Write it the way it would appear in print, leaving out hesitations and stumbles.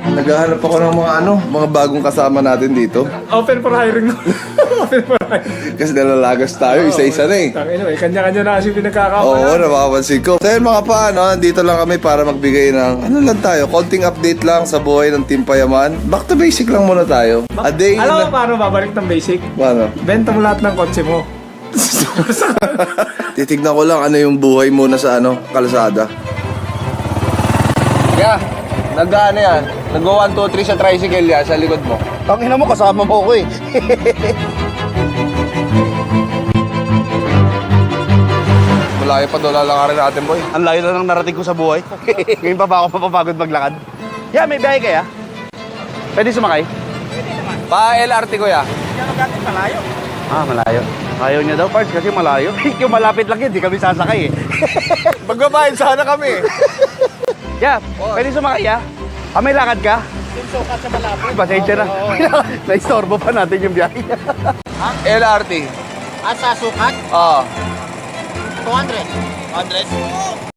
Naghahanap ako ng mga bagong kasama natin dito. Open for hiring. Open for hiring. Kasi nalalagas tayo, isa-isa na eh. Tangina, kanya-kanya na kasi pinagkakamalan. Oo, napapansin ko. So yun mga paano, dito lang kami para magbigay ng, lang tayo, konting update lang sa buhay ng Team Payaman. Back to basic lang muna tayo. A day in Alam mo paano babalik ng basic? Paano? Benta mo lahat ng kotse mo. Titignan ko lang ano yung buhay muna sa kalsada. Yeah, nag-ano yan? Nag-1, 2, 3 sa tricycle yan, sa likod mo. Tangina mo, kasama mo ko eh. Malayo pa doon, lalangarin natin, boy. Ang layo na lang narating ko sa buhay. Ngayon pa ba ako mapapagod maglakad? Yeah, may biyahe kaya? Pwede sumakay? Pa LRT ko ya. Malayo. Ah, malayo. Ayaw niya daw, Pards, kasi malayo. Yung malapit lang yun, di kami sasakay eh. Magbabayad sana kami. Yeah, pwede sumakay ya? Ah, may lakad ka? Yung sukat sa malapit. Pasensya na. Naistorbo pa natin yung biyahe. LRT. At sa sukat, Oo. 200. 100?